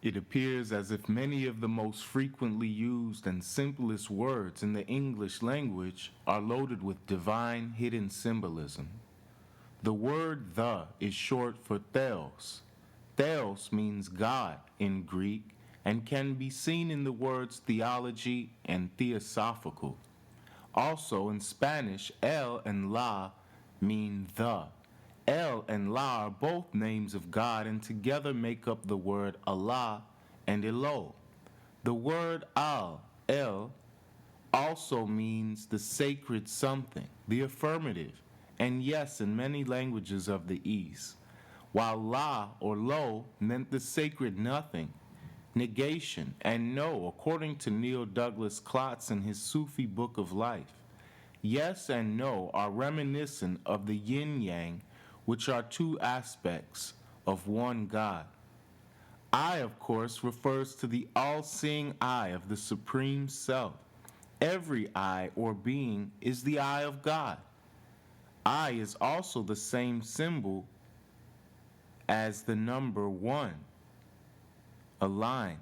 It appears as if many of the most frequently used and simplest words in the English language are loaded with divine hidden symbolism. The word the is short for theos. Theos means God in Greek and can be seen in the words theology and theosophical. Also in Spanish, el and la mean the. El and La are both names of God and together make up the word Allah and Elo. The word Al, El, also means the sacred something, the affirmative, and yes, in many languages of the East, while La or Lo meant the sacred nothing, negation, and no, according to Neil Douglas Klotz in his Sufi Book of Life. Yes and no are reminiscent of the yin yang, which are two aspects of one God. I, of course, refers to the all seeing eye of the Supreme Self. Every eye or being is the eye of God. I is also the same symbol as the number one, a line.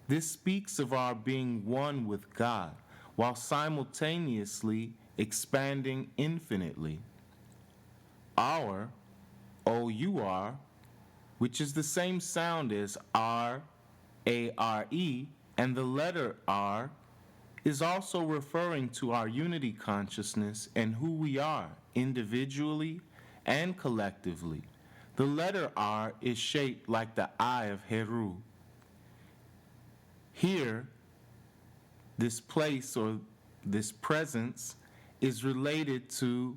This speaks of our being one with God while simultaneously expanding infinitely. Our, O-U-R, which is the same sound as R, A-R-E, and the letter R, is also referring to our unity consciousness and who we are individually and collectively. The letter R is shaped like the eye of Heru. Here, this place or this presence is related to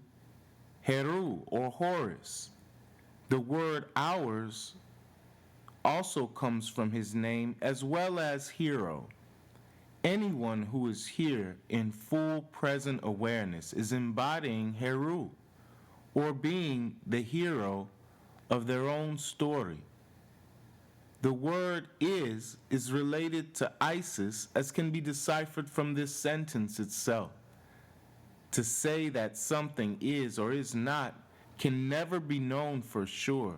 Heru or Horus. The word ours also comes from his name as well as hero. Anyone who is here in full present awareness is embodying Heru or being the hero of their own story. The word is related to Isis as can be deciphered from this sentence itself. To say that something is or is not can never be known for sure.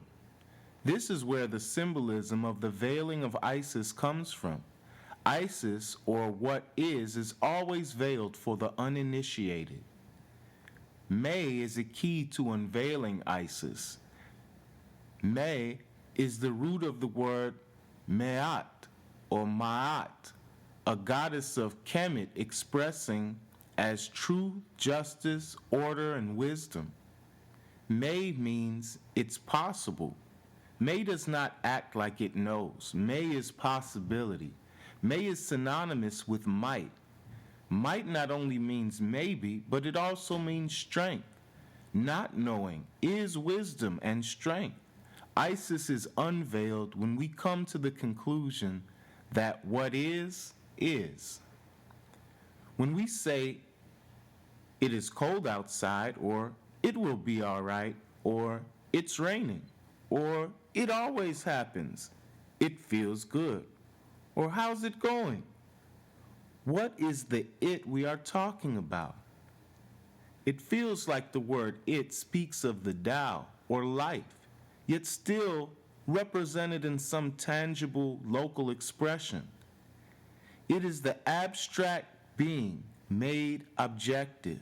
This is where the symbolism of the veiling of Isis comes from. Isis, or what is always veiled for the uninitiated. May is a key to unveiling Isis. May is the root of the word Me'at or Ma'at, a goddess of Kemet expressing as truth, justice, order, and wisdom. May means it's possible. May does not act like it knows. May is possibility. May is synonymous with might. Might not only means maybe, but it also means strength. Not knowing is wisdom and strength. Isis is unveiled when we come to the conclusion that what is, is. When we say it is cold outside, or it will be all right, or it's raining, or it always happens, it feels good, or how's it going? What is the it we are talking about? It feels like the word it speaks of the Tao or life, yet still represented in some tangible local expression. It is the abstract being made objective.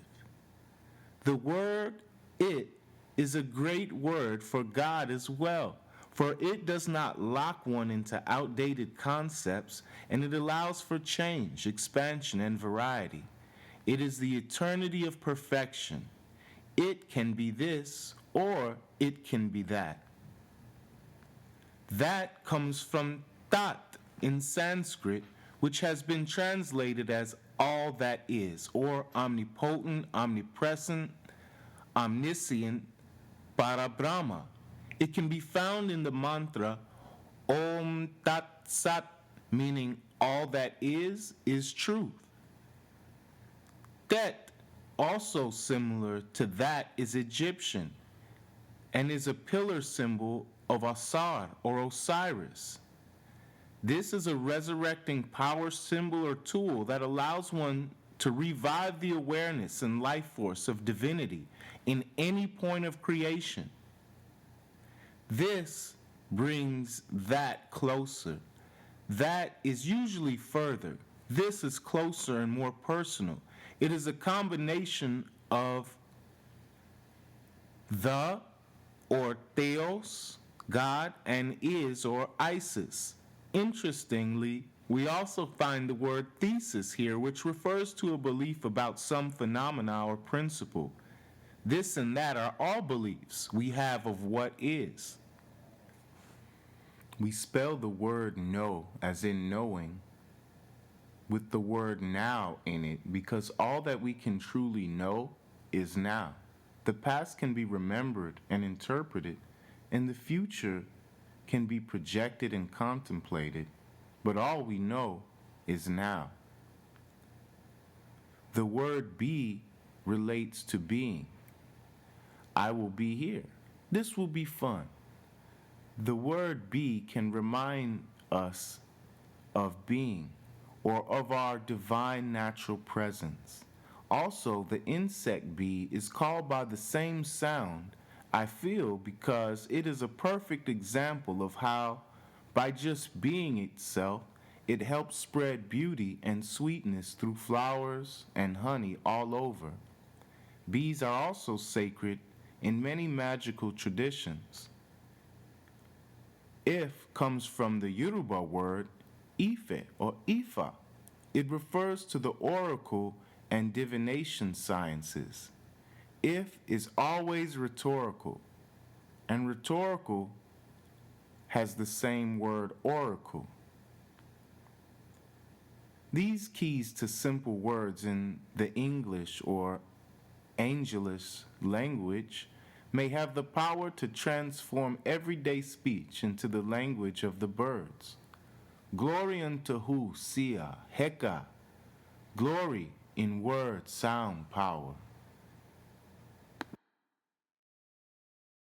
The word it is a great word for God as well, for it does not lock one into outdated concepts and it allows for change, expansion, and variety. It is the eternity of perfection. It can be this or it can be that. That comes from Tat in Sanskrit, which has been translated as all that is, or omnipotent, omnipresent, omniscient, Parabrahma. It can be found in the mantra Om Tat Sat, meaning all that is truth. Tet, also similar to that, is Egyptian and is a pillar symbol of Asar or Osiris. This is a resurrecting power symbol or tool that allows one to revive the awareness and life force of divinity in any point of creation. This brings that closer. That is usually further. This is closer and more personal. It is a combination of the or theos, God, and is or Isis. Interestingly, we also find the word thesis here, which refers to a belief about some phenomena or principle. This and that are all beliefs we have of what is. We spell the word know as in knowing with the word now in it because all that we can truly know is now. The past can be remembered and interpreted, and the future can be projected and contemplated, but all we know is now. The word be relates to being. I will be here. This will be fun. The word be can remind us of being or of our divine natural presence. Also, the insect bee is called by the same sound, I feel, because it is a perfect example of how, by just being itself, it helps spread beauty and sweetness through flowers and honey all over. Bees are also sacred in many magical traditions. If comes from the Yoruba word Ife or Ifa. It refers to the oracle and divination sciences. If is always rhetorical, and rhetorical has the same word oracle. These keys to simple words in the English or Angelus language may have the power to transform everyday speech into the language of the birds. Glory unto Hu, Sia, Heka, glory in word, sound, power.